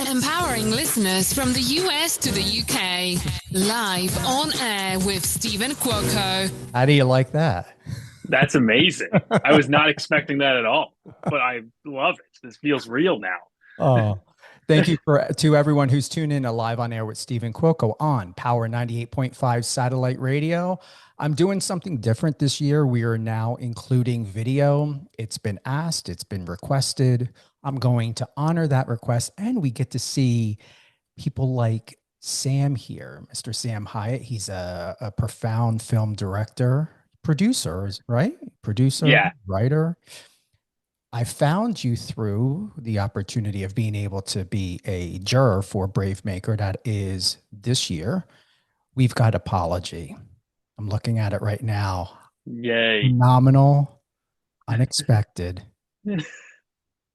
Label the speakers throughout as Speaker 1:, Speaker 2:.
Speaker 1: Empowering listeners from the US to the UK. Live on air with Stephen Cuoco.
Speaker 2: How do you like that?
Speaker 3: That's amazing. I was not expecting that at all, but I love it. This feels real now.
Speaker 2: Oh, thank you to everyone who's tuned in to Live on Air with Stephen Cuoco on Power 98.5 satellite radio. I'm doing something different this year. We are now including video. It's been asked, it's been requested. I'm going to honor that request, and we get to see people like Sam here, Mr. Sam Hyatt. He's a profound film director, producer, right? Producer,
Speaker 3: Yeah.
Speaker 2: writer. I found you through the opportunity of being able to be a juror for Brave Maker. That is this year. We've got Apology. I'm looking at it right now.
Speaker 3: Yay.
Speaker 2: Phenomenal, unexpected.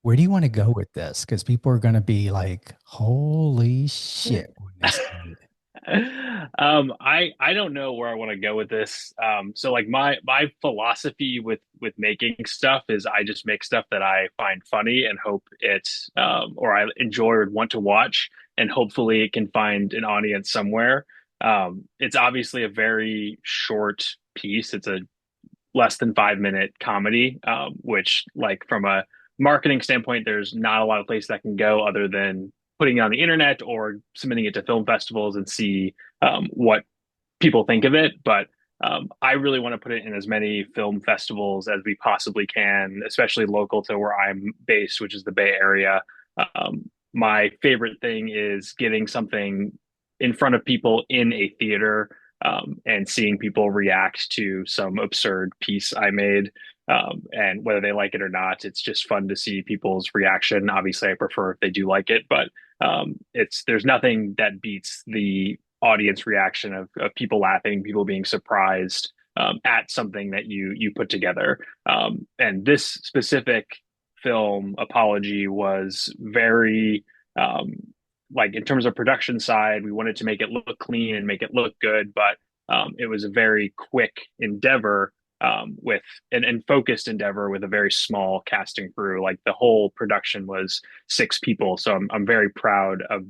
Speaker 2: Where do you want to go with this? Because people are going to be like, holy shit. When they see it.
Speaker 3: I don't know where I want to go with this. So like my philosophy with making stuff is I just make stuff that I find funny and hope it's or I enjoy or want to watch, and hopefully it can find an audience somewhere. It's obviously a very short piece. It's a less than 5 minute comedy, which like from a marketing standpoint, there's not a lot of places that can go other than putting it on the internet or submitting it to film festivals and see what people think of it. But I really want to put it in as many film festivals as we possibly can, especially local to where I'm based, which is the Bay Area. My favorite thing is getting something in front of people in a theater, and seeing people react to some absurd piece I made. And whether they like it or not, it's just fun to see people's reaction. Obviously, I prefer if they do like it, but there's nothing that beats the audience reaction of people laughing, people being surprised at something that you put together. And this specific film, Apology, was very like in terms of production side, we wanted to make it look clean and make it look good, but it was a very quick endeavor, with and focused endeavor with a very small casting crew. Like the whole production was 6 people, so I'm very proud of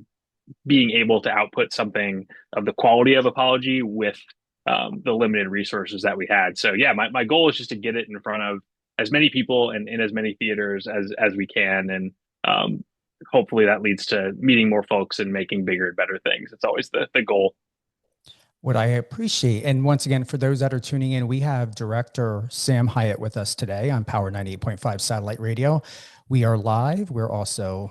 Speaker 3: being able to output something of the quality of Apology with the limited resources that we had. So yeah, my goal is just to get it in front of as many people and in as many theaters as we can, and hopefully that leads to meeting more folks and making bigger and better things. It's always the goal.
Speaker 2: What I appreciate, and once again, for those that are tuning in, we have director Sam Hyatt with us today on Power 98.5 satellite radio. We are live. We're also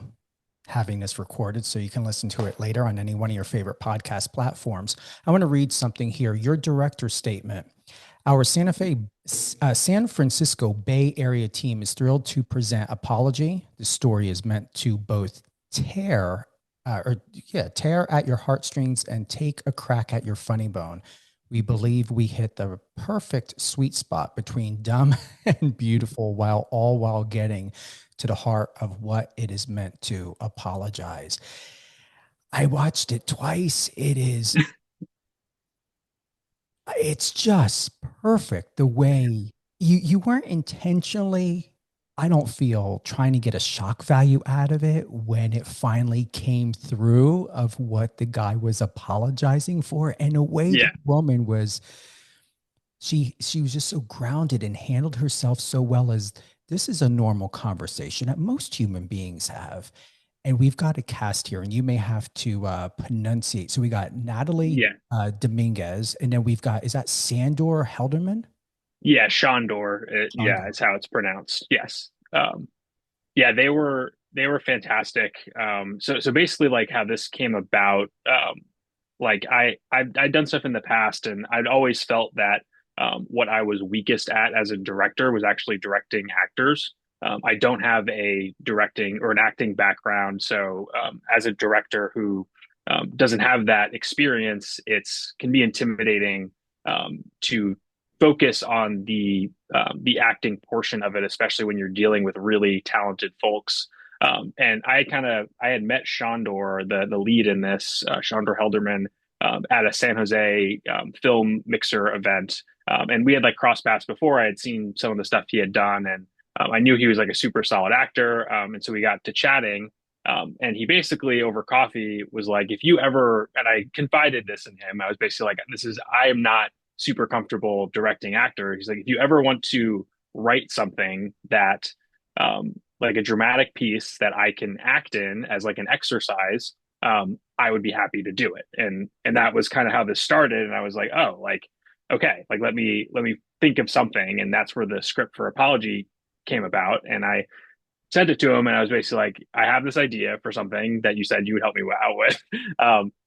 Speaker 2: having this recorded so you can listen to it later on any one of your favorite podcast platforms. I want to read something here. Your director's statement. Our San Francisco Bay Area team is thrilled to present Apology. The story is meant to both tear at your heartstrings and take a crack at your funny bone. We believe we hit the perfect sweet spot between dumb and beautiful while getting to the heart of what it is meant to apologize. I watched it twice. It's just perfect the way you weren't intentionally, I don't feel, trying to get a shock value out of it when it finally came through of what the guy was apologizing for, and the way the
Speaker 3: Yeah.
Speaker 2: woman was, she was just so grounded and handled herself so well, as this is a normal conversation that most human beings have. And we've got a cast here, and you may have to pronunciate. So we got Natalie
Speaker 3: Yeah.
Speaker 2: Dominguez, and then we've got, is that Sandor Helderman?
Speaker 3: Yeah, Shondor, yeah,
Speaker 2: Sandor.
Speaker 3: is how it's pronounced. Yes. Yeah, they were fantastic. So basically, like how this came about, like I'd done stuff in the past, and I'd always felt that what I was weakest at as a director was actually directing actors. I don't have a directing or an acting background, so as a director who doesn't have that experience, it's can be intimidating to focus on the acting portion of it, especially when you're dealing with really talented folks. And I had met Shondor, the lead in this, Shondor Helderman, at a San Jose film mixer event, and we had like cross paths before. I had seen some of the stuff he had done, and I knew he was like a super solid actor. And so we got to chatting, And he basically over coffee was like, if you ever, and I confided this in him, I was basically like, I am not super comfortable directing actor. He's like, if you ever want to write something that, like a dramatic piece that I can act in as like an exercise, I would be happy to do it. And that was kind of how this started. And I was like, oh, like, okay, like let me think of something. And that's where the script for Apology came about. And I sent it to him, and I was basically like, I have this idea for something that you said you would help me out with.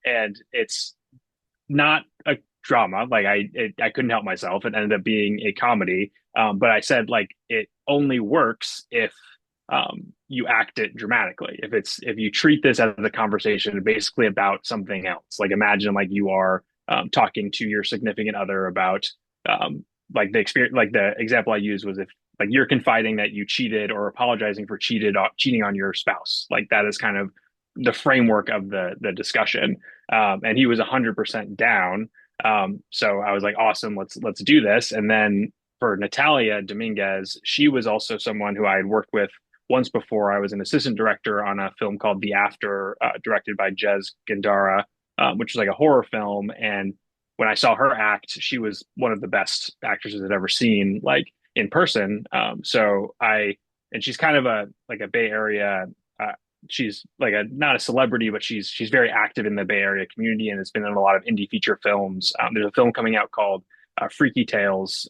Speaker 3: And it's not a drama. Like I couldn't help myself. It ended up being a comedy. But I said like it only works if you act it dramatically. If you treat this as a conversation basically about something else, like imagine like you are talking to your significant other about like the experience. Like the example I used was if like you're confiding that you cheated or apologizing for cheating on your spouse. Like that is kind of the framework of the discussion. And he was 100% down. So I was like, awesome, let's do this. And then for Natalia Dominguez, she was also someone who I had worked with once before. I was an assistant director on a film called The After, directed by Jez Gandara, which was like a horror film. And when I saw her act, she was one of the best actresses I'd ever seen, like in person. And she's kind of a like a Bay Area. She's like a not a celebrity, but she's very active in the Bay Area community and has been in a lot of indie feature films. There's a film coming out called Freaky Tales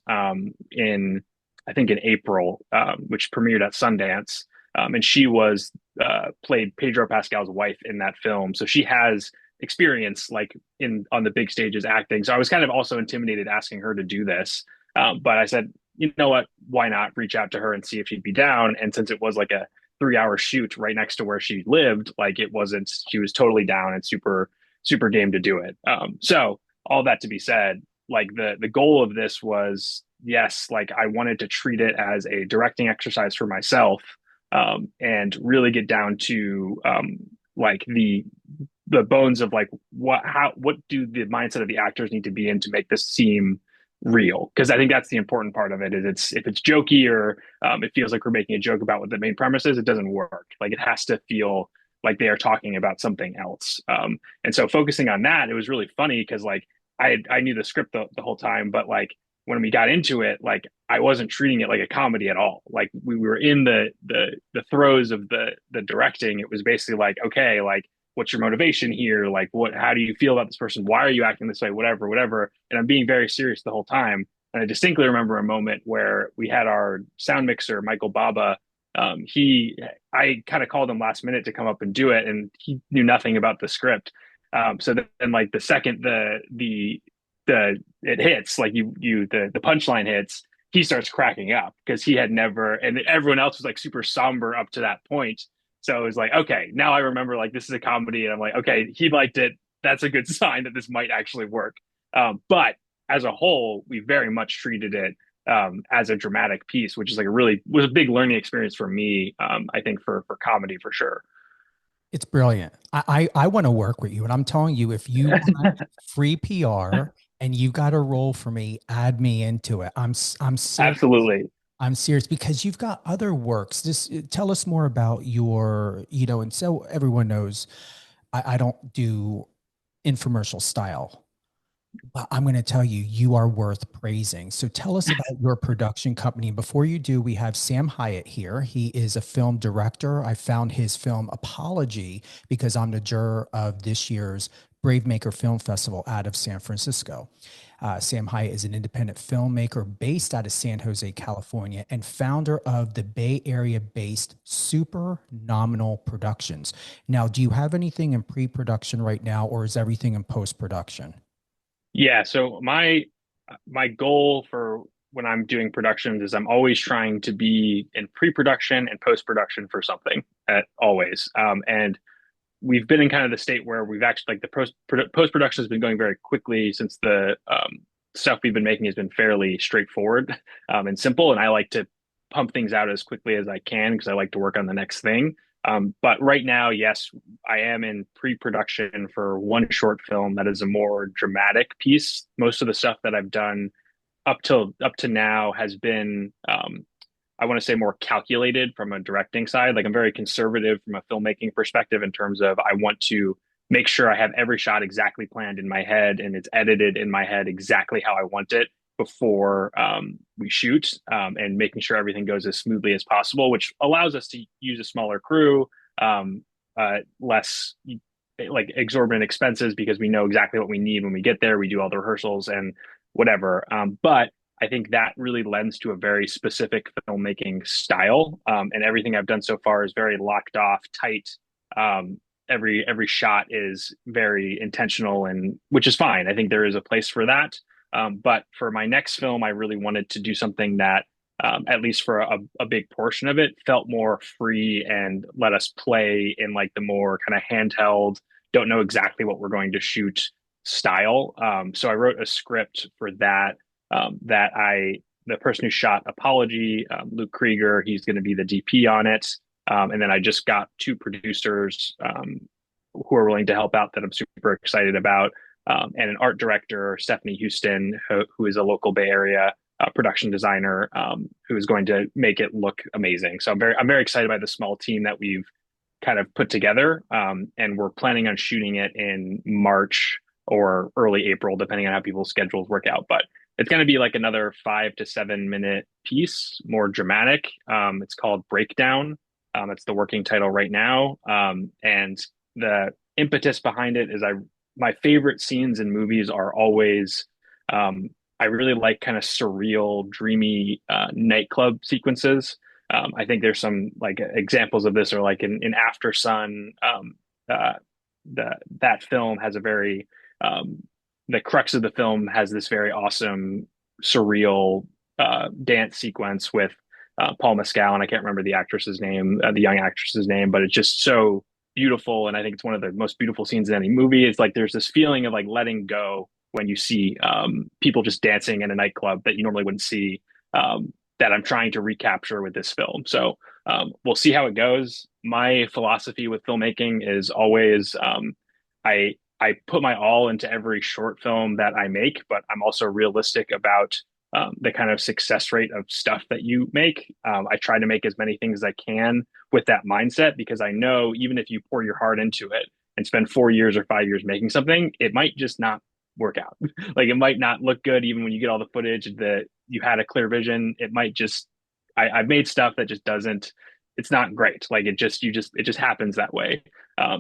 Speaker 3: in I think in April, which premiered at Sundance. And she was played Pedro Pascal's wife in that film, so she has experience like in on the big stages acting. So I was kind of also intimidated asking her to do this, but I said, you know what, why not reach out to her and see if she'd be down? And since it was like a 3 hour shoot right next to where she lived, like it wasn't, she was totally down and super game to do it. So all that to be said, like the goal of this was, yes, like I wanted to treat it as a directing exercise for myself, and really get down to like the bones of like what do the mindset of the actors need to be in to make this seem real, because I think that's the important part of it. Is it's if it's jokey or it feels like we're making a joke about what the main premise is, it doesn't work. Like it has to feel like they are talking about something else. And so focusing on that, it was really funny because like I knew the script the whole time, but like when we got into it, like I wasn't treating it like a comedy at all. Like we were in the throes of the directing. It was basically like, okay, like what's your motivation here? Like how do you feel about this person? Why are you acting this way? Whatever. And I'm being very serious the whole time. And I distinctly remember a moment where we had our sound mixer, Michael Baba. I kind of called him last minute to come up and do it, and he knew nothing about the script. So then like the second it hits, like the punchline hits, he starts cracking up because he had never, and everyone else was like super somber up to that point. So it was like, okay, now I remember like this is a comedy, and I'm like, okay, he liked it. That's a good sign that this might actually work. But as a whole, we very much treated it as a dramatic piece, which is like was a big learning experience for me. I think for comedy for sure.
Speaker 2: It's brilliant. I want to work with you. And I'm telling you, if you want free PR and you got a role for me, add me into it. I'm serious.
Speaker 3: Absolutely.
Speaker 2: I'm serious because you've got other works. Just tell us more about your, and so everyone knows I don't do infomercial style. Well, I'm going to tell you, you are worth praising. So tell us about your production company. Before you do, we have Sam Hyatt here. He is a film director. I found his film Apology because I'm the juror of this year's Brave Maker Film Festival out of San Francisco. Sam Hyatt is an independent filmmaker based out of San Jose, California, and founder of the Bay Area-based Super Nominal Productions. Now, do you have anything in pre-production right now, or is everything in post-production?
Speaker 3: Yeah, so my goal for when I'm doing productions is I'm always trying to be in pre-production and post-production for something always. And we've been in kind of the state where we've actually like the post-production has been going very quickly since the stuff we've been making has been fairly straightforward and simple. And I like to pump things out as quickly as I can because I like to work on the next thing. But right now, yes, I am in pre-production for one short film that is a more dramatic piece. Most of the stuff that I've done up to now has been I want to say more calculated from a directing side. Like I'm very conservative from a filmmaking perspective in terms of I want to make sure I have every shot exactly planned in my head and it's edited in my head exactly how I want it before we shoot, and making sure everything goes as smoothly as possible, which allows us to use a smaller crew, less like exorbitant expenses because we know exactly what we need when we get there. We do all the rehearsals and whatever. But I think that really lends to a very specific filmmaking style. And everything I've done so far is very locked off, tight. Every shot is very intentional, and which is fine. I think there is a place for that. But for my next film, I really wanted to do something that, at least for a big portion of it, felt more free and let us play in like the more kind of handheld, don't know exactly what we're going to shoot style. So I wrote a script for that, the person who shot Apology, Luke Krieger, he's going to be the DP on it. And then I just got two producers who are willing to help out that I'm super excited about, and an art director, Stephanie Houston, who is a local Bay Area production designer, who is going to make it look amazing. So I'm very excited by the small team that we've kind of put together, and we're planning on shooting it in March or early April, depending on how people's schedules work out. But it's going to be like another 5 to 7 minute piece, more dramatic. It's called Breakdown. It's the working title right now. And the impetus behind it is my favorite scenes in movies are always, I really like kind of surreal, dreamy nightclub sequences. I think there's some like examples of this, or like in After Sun, uh, that film has a very, the crux of the film has this very awesome surreal dance sequence with Paul Mescal, and I can't remember the actress's name, the young actress's name, but it's just so beautiful. And I think it's one of the most beautiful scenes in any movie. It's like there's this feeling of like letting go when you see people just dancing in a nightclub that you normally wouldn't see, that I'm trying to recapture with this film. So we'll see how it goes. My philosophy with filmmaking is always, I put my all into every short film that I make, but I'm also realistic about the kind of success rate of stuff that you make. I try to make as many things as I can with that mindset, because I know even if you pour your heart into it and spend 4 years or 5 years making something, it might just not work out. Like it might not look good even when you get all the footage that you had a clear vision. It might just, I've made stuff that just doesn't, it's not great. Like it just happens that way.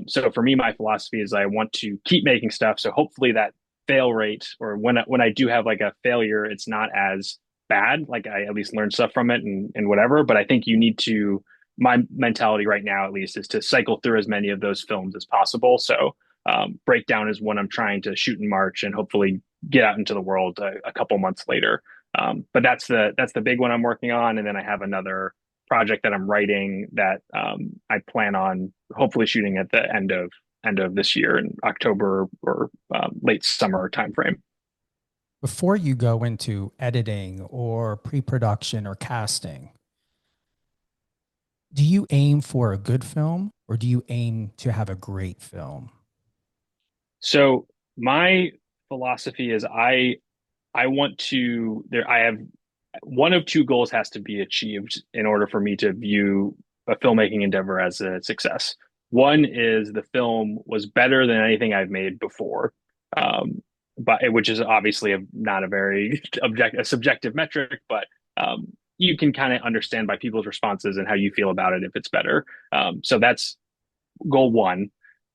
Speaker 3: So for me, my philosophy is I want to keep making stuff. So hopefully that fail rate, or when I do have like a failure, it's not as bad. Like I at least learn stuff from it and whatever. But I think you need to, my mentality right now, at least, is to cycle through as many of those films as possible. So Breakdown is one I'm trying to shoot in March and hopefully get out into the world a couple months later. But that's the big one I'm working on. And then I have another project that I'm writing that I plan on hopefully shooting at the end of this year in October or late summer timeframe.
Speaker 2: Before you go into editing or pre-production or casting, do you aim for a good film or do you aim to have a great film?
Speaker 3: So my philosophy is I want to there I have one of two goals has to be achieved in order for me to view a filmmaking endeavor as a success. One is the film was better than anything I've made before, which is obviously not a very a subjective metric, but you can kind of understand by people's responses and how you feel about it if it's better. So that's goal one.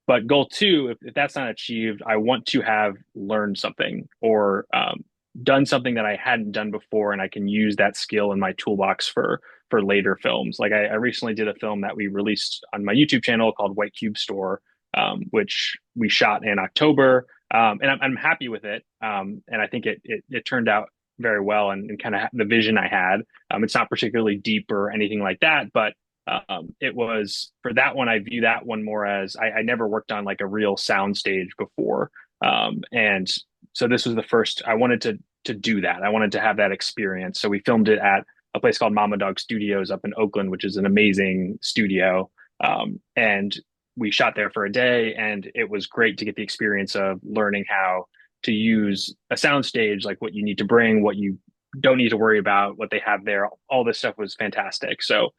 Speaker 3: But goal two, if that's not achieved, I want to have learned something or done something that I hadn't done before, and I can use that skill in my toolbox for later films. Like I recently did a film that we released on my YouTube channel called White Cube Store, which we shot in October, and I'm happy with it. And I think it turned out very well and kind of the vision I had. It's not particularly deep or anything like that, but it was for that one. I view that one more as I never worked on like a real sound stage before, and so this was the first. I wanted to do that. I wanted to have that experience. So we filmed it at a place called Mama Dog Studios up in Oakland, which is an amazing studio, and we shot there for a day, and it was great to get the experience of learning how to use a sound stage, like what you need to bring, what you don't need to worry about what they have there. All this stuff was fantastic. So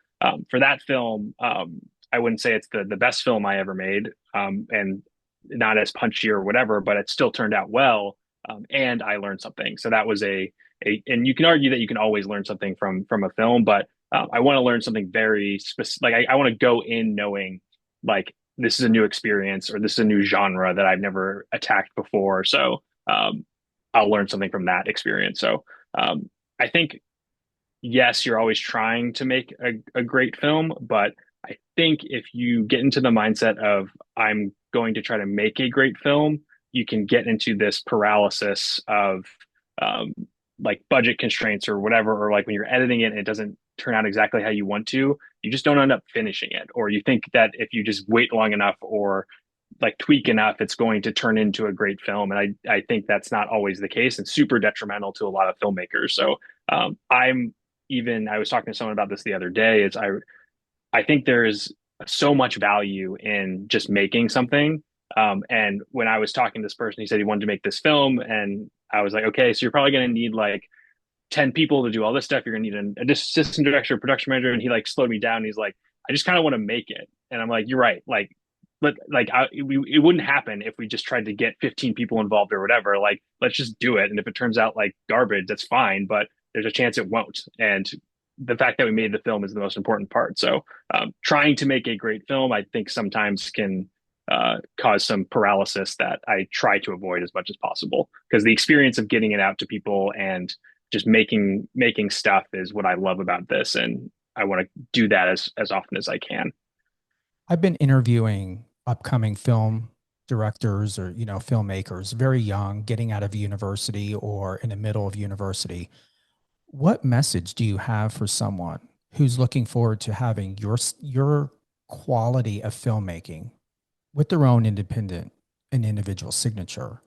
Speaker 3: for that film, I wouldn't say it's the best film I ever made, and not as punchy or whatever, but it still turned out well, and I learned something. So that was and you can argue that you can always learn something from a film, but I want to learn something very specific. Like I want to go in knowing like this is a new experience or this is a new genre that I've never attacked before. So I'll learn something from that experience. So I think yes, you're always trying to make a great film, but I think if you get into the mindset of I'm going to try to make a great film, you can get into this paralysis of um, like budget constraints or whatever, or like when you're editing it and it doesn't turn out exactly how you want to, you just don't end up finishing it. Or you think that if you just wait long enough or like tweak enough, it's going to turn into a great film. And I think that's not always the case and super detrimental to a lot of filmmakers. So I was talking to someone about this the other day, I think there's so much value in just making something. And when I was talking to this person, he said he wanted to make this film. And I was like, okay, so you're probably going to need like 10 people to do all this stuff. You're going to need an assistant director, production manager. And he like slowed me down. He's like, I just kind of want to make it. And I'm like, you're right. Like, but like it wouldn't happen if we just tried to get 15 people involved or whatever. Like, let's just do it. And if it turns out like garbage, that's fine. But there's a chance it won't. And the fact that we made the film is the most important part. So trying to make a great film, I think sometimes can cause some paralysis that I try to avoid as much as possible because the experience of getting it out to people and just making stuff is what I love about this, and I want to do that as often as I can.
Speaker 2: I've been interviewing upcoming film directors or, filmmakers, very young, getting out of university or in the middle of university. What message do you have for someone who's looking forward to having your quality of filmmaking with their own independent and individual signature,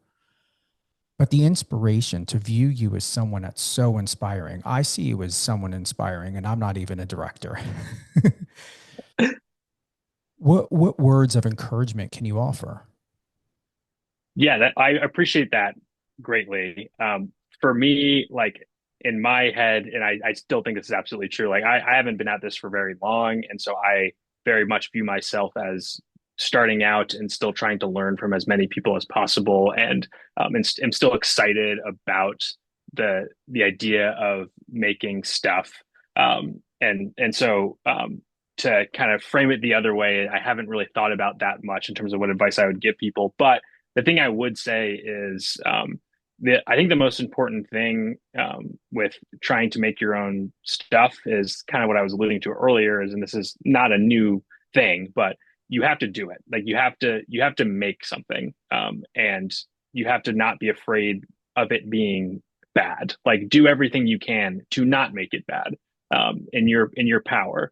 Speaker 2: but the inspiration to view you as someone that's so inspiring? I see you as someone inspiring, and I'm not even a director. What words of encouragement can you offer?
Speaker 3: Yeah, that I appreciate that greatly. For me, like in my head, and I still think this is absolutely true. Like I haven't been at this for very long, and so I very much view myself as starting out and still trying to learn from as many people as possible, and I'm still excited about the idea of making stuff. And so to kind of frame it the other way, I haven't really thought about that much in terms of what advice I would give people, but the thing I would say is I think the most important thing with trying to make your own stuff is kind of what I was alluding to earlier is, and this is not a new thing, but you have to do it. Like you have to make something, and you have to not be afraid of it being bad. Like do everything you can to not make it bad, in your power.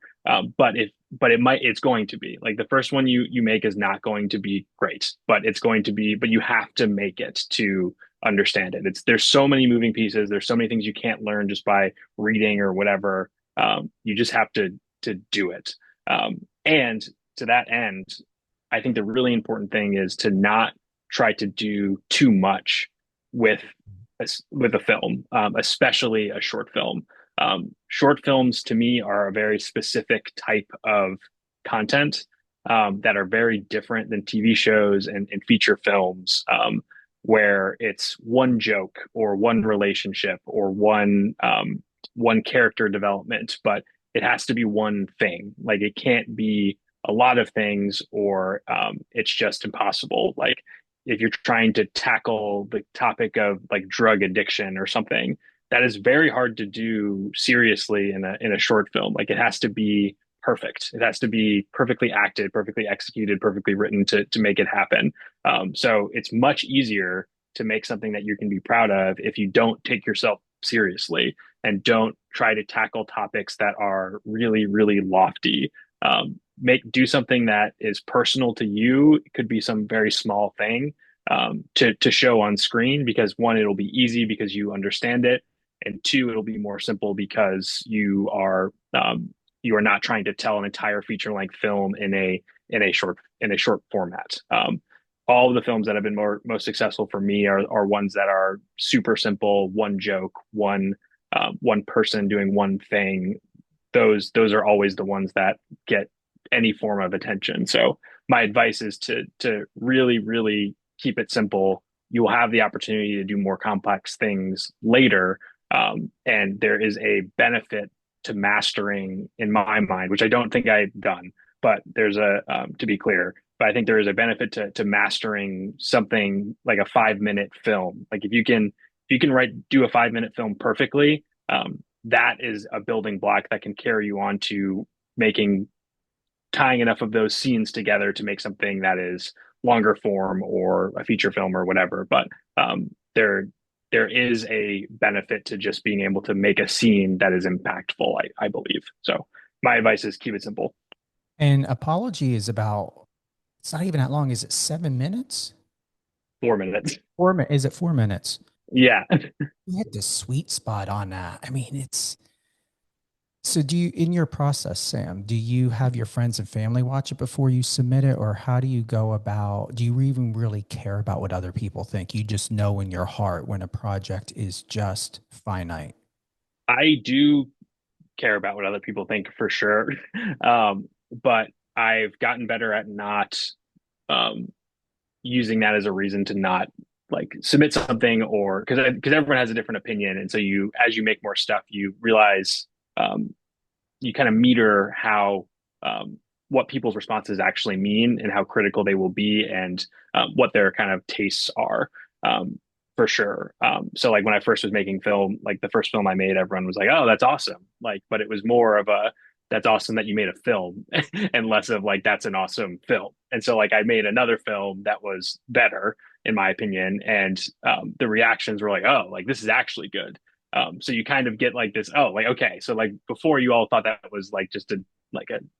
Speaker 3: But it's going to be like the first one you make is not going to be great, but it's going to be, but you have to make it to understand it. There's so many moving pieces. There's so many things you can't learn just by reading or whatever. You just have to do it. And to that end, I think the really important thing is to not try to do too much with with a film, especially a short film. Short films to me are a very specific type of content that are very different than TV shows and feature films, where it's one joke or one relationship or one character development, but it has to be one thing. Like it can't be a lot of things, or it's just impossible. Like if you're trying to tackle the topic of like drug addiction or something, that is very hard to do seriously in a short film. Like it has to be perfect. It has to be perfectly acted, perfectly executed, perfectly written to make it happen. So it's much easier to make something that you can be proud of if you don't take yourself seriously and don't try to tackle topics that are really, really lofty. Do something that is personal to you. It could be some very small thing to show on screen, because one, it'll be easy because you understand it, and two, it'll be more simple because you are not trying to tell an entire feature length film in a short format. All of the films that have been most successful for me are ones that are super simple, one joke, one one person doing one thing, those are always the ones that get any form of attention. So my advice is to really, really keep it simple. You will have the opportunity to do more complex things later. And there is a benefit to mastering in my mind, which I don't think I've done, but there's a, to be clear, but I think there is a benefit to mastering something like a 5 minute film. Like if you can do a 5 minute film perfectly, that is a building block that can carry you on to making tying enough of those scenes together to make something that is longer form or a feature film or whatever. But there is a benefit to just being able to make a scene that is impactful, I believe. So my advice is keep it simple.
Speaker 2: And Apology is about, it's not even that long. Is it 7 minutes?
Speaker 3: 4 minutes.
Speaker 2: Is it 4 minutes?
Speaker 3: Yeah.
Speaker 2: You hit the sweet spot on that. I mean, so do you, in your process, Sam, do you have your friends and family watch it before you submit it? Or how do you go about, do you even really care about what other people think? You just know in your heart when a project is just finite.
Speaker 3: I do care about what other people think for sure. But I've gotten better at not um, using that as a reason to not like submit something, or because everyone has a different opinion, and so you as you make more stuff you realize, um, you kind of meter how, um, what people's responses actually mean and how critical they will be, and what their kind of tastes are, um, for sure. So like when I first was making film, like the first film I made, everyone was like, "Oh, that's awesome!" Like, but it was more of a "That's awesome that you made a film," and less of like "That's an awesome film." And so like I made another film that was better in my opinion, and the reactions were like, "Oh, like this is actually good." So you kind of get like this, oh, like, okay. So like before you all thought that was like just a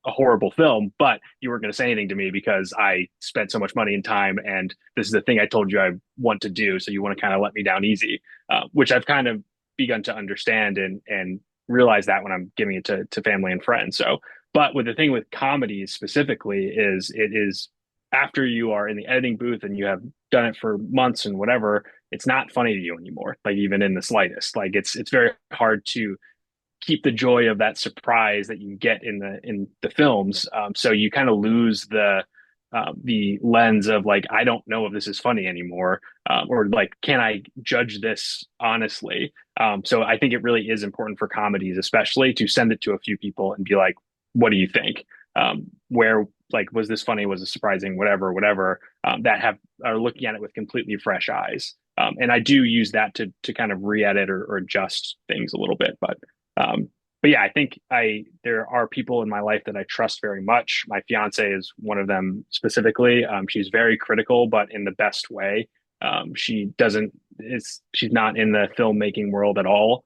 Speaker 3: horrible film, but you weren't going to say anything to me because I spent so much money and time. And this is the thing I told you I want to do. So you want to kind of let me down easy, which I've kind of begun to understand and realize that when I'm giving it to family and friends. So, but with the thing with comedies specifically is it is after you are in the editing booth and you have done it for months and whatever, it's not funny to you anymore, like even in the slightest. Like it's very hard to keep the joy of that surprise that you get in the films. So you kind of lose the lens of like, I don't know if this is funny anymore, or like, can I judge this honestly? So I think it really is important for comedies, especially, to send it to a few people and be like, what do you think? Where like, was this funny? Was it surprising? Whatever, whatever. That have are looking at it with completely fresh eyes. And I do use that to kind of re-edit or adjust things a little bit. Um, but yeah, I think there are people in my life that I trust very much. My fiance is one of them specifically. She's very critical, but in the best way. She doesn't she's not in the filmmaking world at all.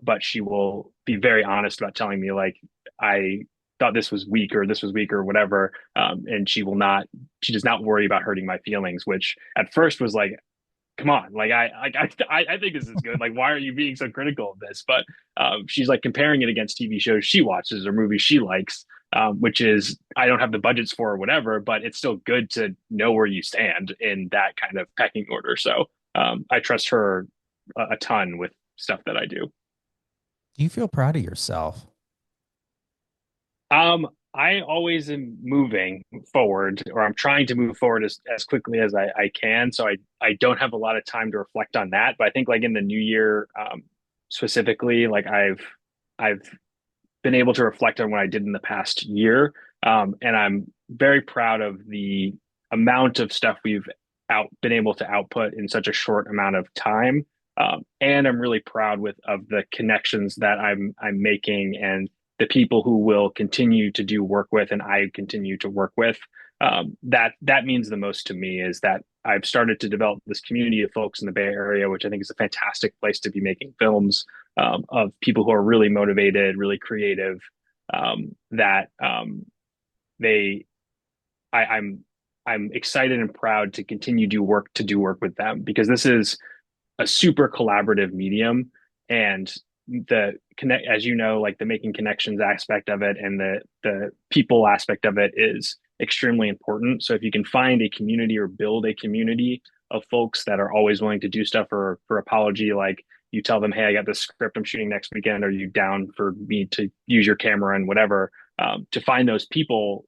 Speaker 3: But she will be very honest about telling me like, I thought this was weak or this was weak or whatever. And she does not worry about hurting my feelings, which at first was like, come on, like I think this is good. Like, why are you being so critical of this? But she's like comparing it against TV shows she watches or movies she likes, which is I don't have the budgets for or whatever, but it's still good to know where you stand in that kind of pecking order. So I trust her a ton with stuff that I do.
Speaker 2: Do you feel proud of yourself?
Speaker 3: I always am moving forward, or I'm trying to move forward as quickly as I can. So I don't have a lot of time to reflect on that. But I think like in the new year, specifically, like I've been able to reflect on what I did in the past year. And I'm very proud of the amount of stuff we've been able to output in such a short amount of time. And I'm really proud of the connections that I'm making, and the people who will continue to do work with and I continue to work with. That means the most to me, is that I've started to develop this community of folks in the Bay Area, which I think is a fantastic place to be making films, of people who are really motivated, really creative, that they I'm excited and proud to continue to do work with them, because this is a super collaborative medium, and the connect, as you know, like the making connections aspect of it and the people aspect of it is extremely important. So if you can find a community or build a community of folks that are always willing to do stuff for Apology, like You tell them, hey, I got this script I'm shooting next weekend. Are you down for me to use your camera and whatever? To find those people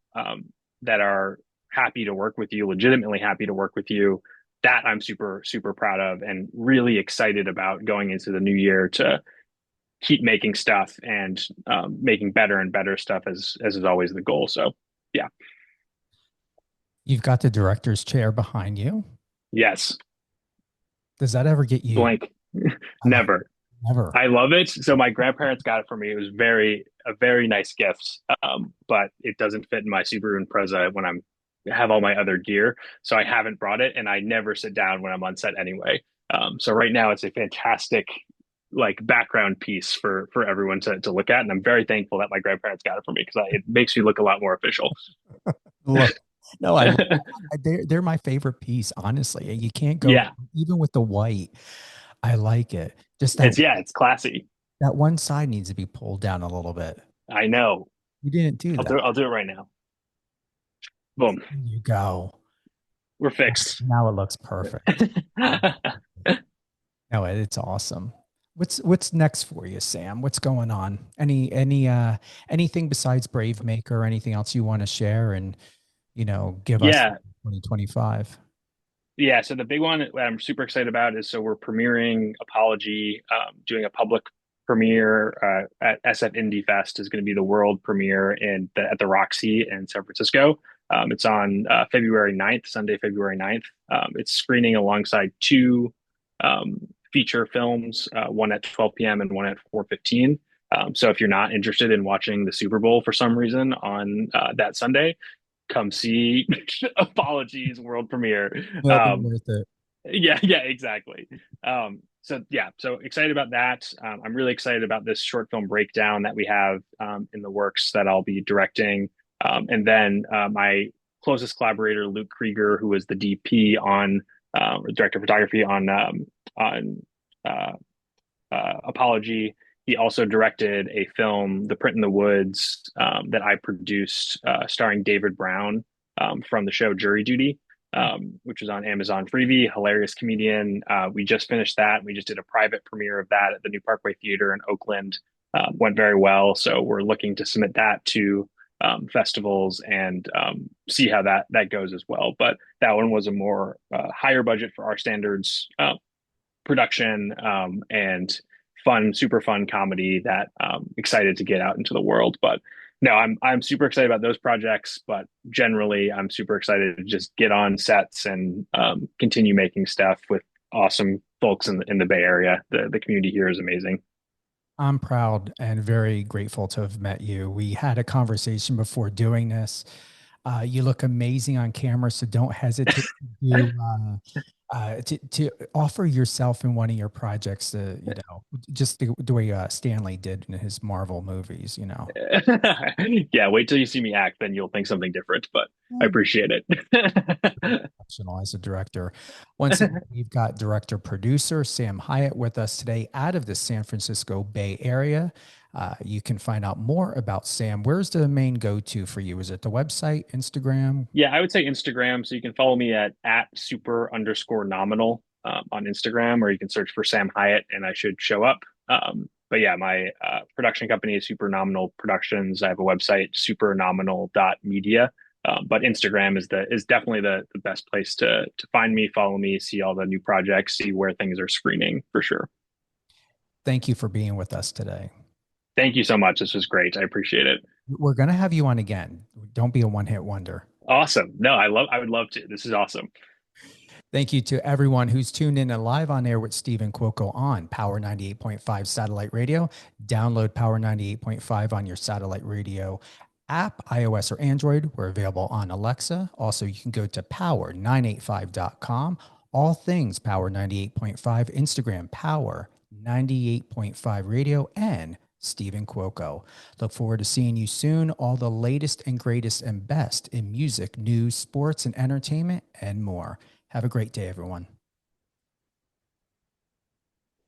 Speaker 3: that are happy to work with you, legitimately happy to work with you, that I'm super, super proud of and really excited about going into the new year to keep making stuff and making better and better stuff as is always the goal. So yeah.
Speaker 2: You've got the director's chair behind you.
Speaker 3: Yes.
Speaker 2: Does that ever get you?
Speaker 3: Blank. Never.
Speaker 2: Never.
Speaker 3: I love it. So my grandparents got it for me. It was a very nice gift. But it doesn't fit in my Subaru Impreza when have all my other gear. So I haven't brought it, and I never sit down when I'm on set anyway. So right now it's a fantastic like background piece for everyone to look at, and I'm very thankful that my grandparents got it for me because it makes me look a lot more official.
Speaker 2: Look, no, they're my favorite piece, honestly. You can't go
Speaker 3: Yeah,
Speaker 2: even with the white. I like it. Just that
Speaker 3: it's classy.
Speaker 2: that one side needs to be pulled down a little bit.
Speaker 3: I know.
Speaker 2: You didn't do that.
Speaker 3: I'll do it right now. Boom.
Speaker 2: There you go.
Speaker 3: We're fixed.
Speaker 2: Now it looks perfect. No, it's awesome. What's next for you, Sam? What's going on? Anything besides Brave Maker or anything else you want to share and give us
Speaker 3: Yeah.
Speaker 2: 2025?
Speaker 3: Yeah, so the big one that I'm super excited about is we're premiering Apology, doing a public premiere at SF Indie Fest is going to be the world premiere at the Roxy in San Francisco. It's on February 9th, Sunday, February 9th. It's screening alongside two feature films, one at 12 p.m. and one at 4:15. So if you're not interested in watching the Super Bowl for some reason on that Sunday, come see Apologies world premiere.
Speaker 2: It'll be worth it.
Speaker 3: Yeah, exactly. So excited about that. I'm really excited about this short film breakdown that we have in the works that I'll be directing. And then my closest collaborator, Luke Krieger, who was the DP on director of photography on Apology. He also directed a film, The Print in the Woods, that I produced, starring David Brown from the show Jury Duty, which was on Amazon Freevee. Hilarious comedian. We just finished that. We just did a private premiere of that at the New Parkway Theater in Oakland. Went very well. So we're looking to submit that to festivals and see how that goes as well. But that one was a more higher budget for our standards production and super fun comedy that excited to get out into the world. But no, I'm super excited about those projects, but generally I'm super excited to just get on sets and continue making stuff with awesome folks in the Bay Area. The community here is amazing.
Speaker 2: I'm proud and very grateful to have met you. We had a conversation before doing this. You look amazing on camera, so don't hesitate to offer yourself in one of your projects. Just the way Stanley did in his Marvel movies.
Speaker 3: Yeah, wait till you see me act, then you'll think something different. But I appreciate it.
Speaker 2: Exceptional as a director. Once again, we've got director producer Sam Hyatt with us today out of the San Francisco Bay Area. You can find out more about Sam. Where's the main go-to for you? Is it the website, Instagram?
Speaker 3: Yeah, I would say Instagram. So you can follow me at super_nominal on Instagram, or you can search for Sam Hyatt and I should show up. But yeah, my production company is Super Nominal Productions. I have a website, supernominal.media. But Instagram is definitely the best place to find me, follow me, see all the new projects, see where things are screening for sure.
Speaker 2: Thank you for being with us today.
Speaker 3: Thank you so much. This was great. I appreciate it.
Speaker 2: We're going to have you on again. Don't be a one-hit wonder.
Speaker 3: Awesome. No, I would love to. This is awesome.
Speaker 2: Thank you to everyone who's tuned in and live on air with Stephen Cuoco on Power 98.5 satellite radio. Download Power 98.5 on your satellite radio app, iOS or Android. We're available on Alexa. Also, you can go to power985.com. All things Power 98.5, Instagram, Power 98.5 radio, and Stephen Cuoco. Look forward to seeing you soon. All the latest and greatest and best in music, news, sports, and entertainment, and more. Have a great day, everyone.